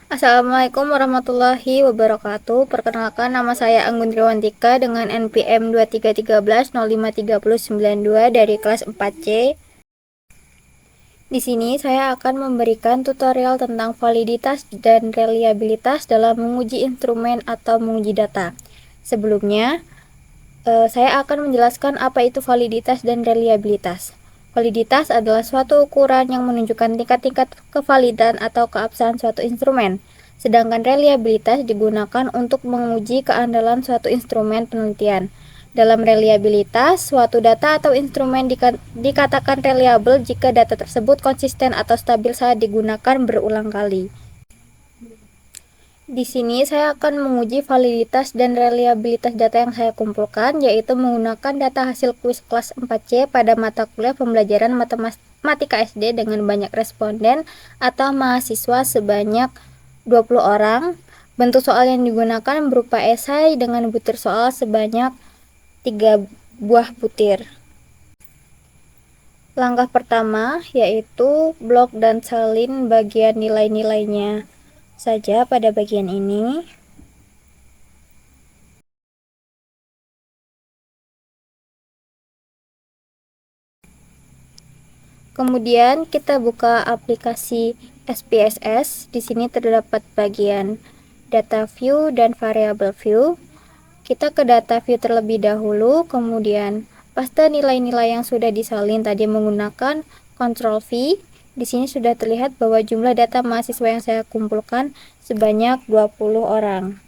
Assalamualaikum warahmatullahi wabarakatuh. Perkenalkan, nama saya Anggun Triwantika dengan NPM 2313053092 dari kelas 4C. Di sini saya akan memberikan tutorial tentang validitas dan reliabilitas dalam menguji instrumen atau menguji data. Sebelumnya, saya akan menjelaskan apa itu validitas dan reliabilitas. Validitas adalah suatu ukuran yang menunjukkan tingkat-tingkat kevalidan atau keabsahan suatu instrumen. Sedangkan reliabilitas digunakan untuk menguji keandalan suatu instrumen penelitian. Dalam reliabilitas, suatu data atau instrumen dikatakan reliable jika data tersebut konsisten atau stabil saat digunakan berulang kali. Di sini saya akan menguji validitas dan reliabilitas data yang saya kumpulkan, yaitu menggunakan data hasil kuis kelas 4C pada mata kuliah pembelajaran matematika SD dengan banyak responden atau mahasiswa sebanyak 20 orang. Bentuk soal yang digunakan berupa esai dengan butir soal sebanyak 3 buah butir. Langkah pertama yaitu blok dan salin bagian nilai-nilainya saja pada bagian ini. Kemudian kita buka aplikasi SPSS. Di sini terdapat bagian data view dan variable view. Kita ke data view terlebih dahulu, kemudian paste nilai-nilai yang sudah disalin tadi menggunakan Ctrl V. Di sini sudah terlihat bahwa jumlah data mahasiswa yang saya kumpulkan sebanyak 20 orang.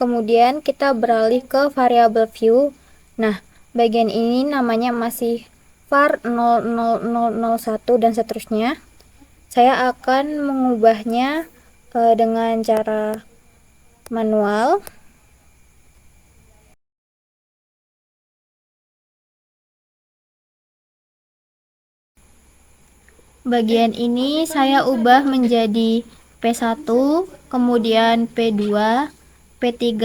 Kemudian kita beralih ke variable view. Nah, bagian ini namanya masih var 00001 dan seterusnya. Saya akan mengubahnya dengan cara manual. Bagian ini saya ubah menjadi P1, kemudian P2, P3,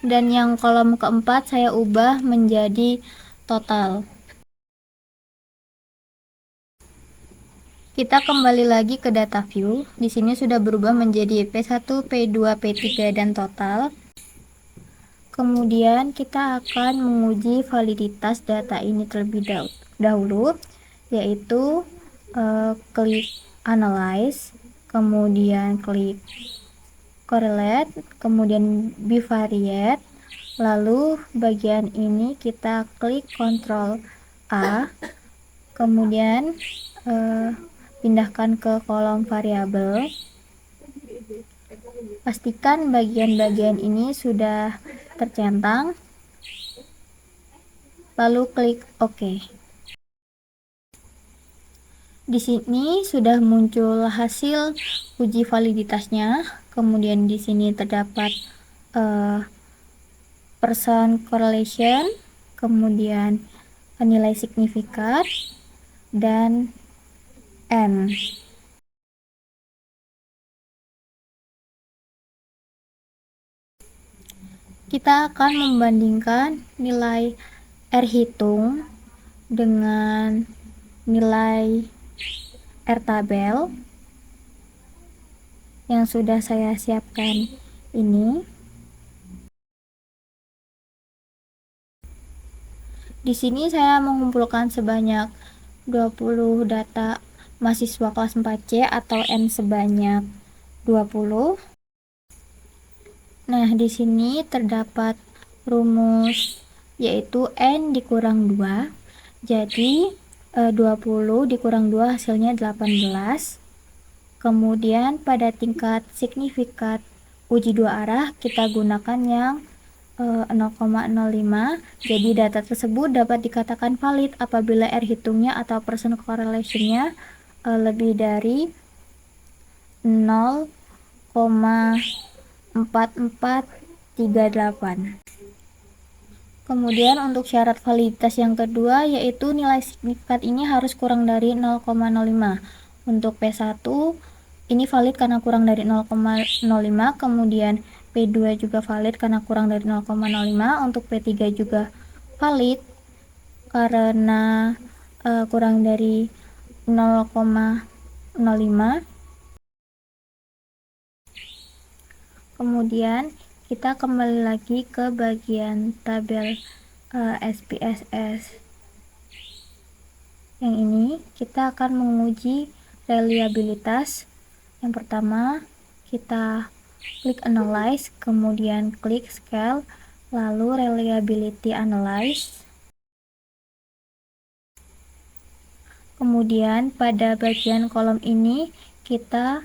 dan yang kolom keempat saya ubah menjadi total. Kita kembali lagi ke data view. Di sini sudah berubah menjadi P1, P2, P3, dan total. Kemudian kita akan menguji validitas data ini terlebih dahulu, yaitu klik analyze, kemudian klik correlate, kemudian bivariate. Lalu bagian ini kita klik Ctrl A, kemudian pindahkan ke kolom variabel. Pastikan bagian-bagian ini sudah tercentang, lalu klik OK. Di sini sudah muncul hasil uji validitasnya. Kemudian di sini terdapat percent correlation, kemudian nilai signifikan, dan N. Kita akan membandingkan nilai R hitung dengan nilai R tabel yang sudah saya siapkan ini. Di sini saya mengumpulkan sebanyak 20 data mahasiswa kelas 4C atau N sebanyak 20. Nah, di sini terdapat rumus yaitu N dikurang 2. Jadi 20 dikurang 2 hasilnya 18. Kemudian pada tingkat signifikat uji dua arah kita gunakan yang 0,05. Jadi data tersebut dapat dikatakan valid apabila R hitungnya atau percent correlation-nya lebih dari 0,4438. Kemudian untuk syarat validitas yang kedua yaitu nilai signifikan ini harus kurang dari 0,05. Untuk P1 ini valid karena kurang dari 0,05, kemudian P2 juga valid karena kurang dari 0,05, untuk P3 juga valid karena kurang dari 0,05 05. Kemudian kita kembali lagi ke bagian tabel SPSS yang ini. Kita akan menguji reliabilitas. Yang pertama, kita klik analyze, kemudian klik scale, lalu reliability analyze. Kemudian pada bagian kolom ini kita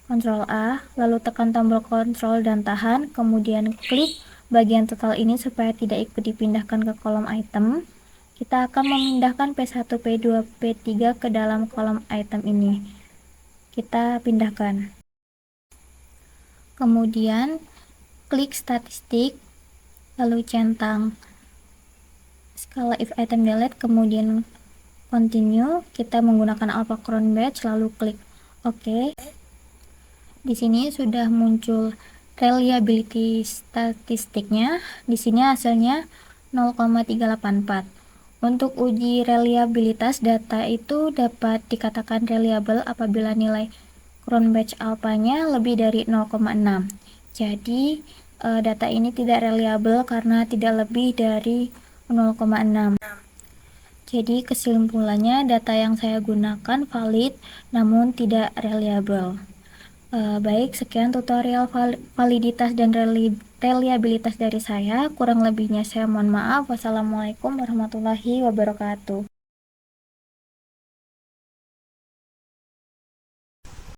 Ctrl A, lalu tekan tombol Ctrl dan tahan, kemudian klik bagian total ini supaya tidak ikut dipindahkan ke kolom item. Kita akan memindahkan P1, P2, P3 ke dalam kolom item ini. Kita pindahkan. Kemudian klik statistik, lalu centang skala if item delete, kemudian continue. Kita menggunakan alpha crown batch, lalu klik OK. Di sini sudah muncul reliability statistiknya. Di sini hasilnya 0,384. Untuk uji reliabilitas data itu dapat dikatakan reliable apabila nilai crown batch alpha-nya lebih dari 0,6. Jadi data ini tidak reliable karena tidak lebih dari 0,6. Jadi kesimpulannya data yang saya gunakan valid namun tidak reliable. Baik, sekian tutorial validitas dan reliabilitas dari saya. Kurang lebihnya saya mohon maaf. Wassalamualaikum warahmatullahi wabarakatuh.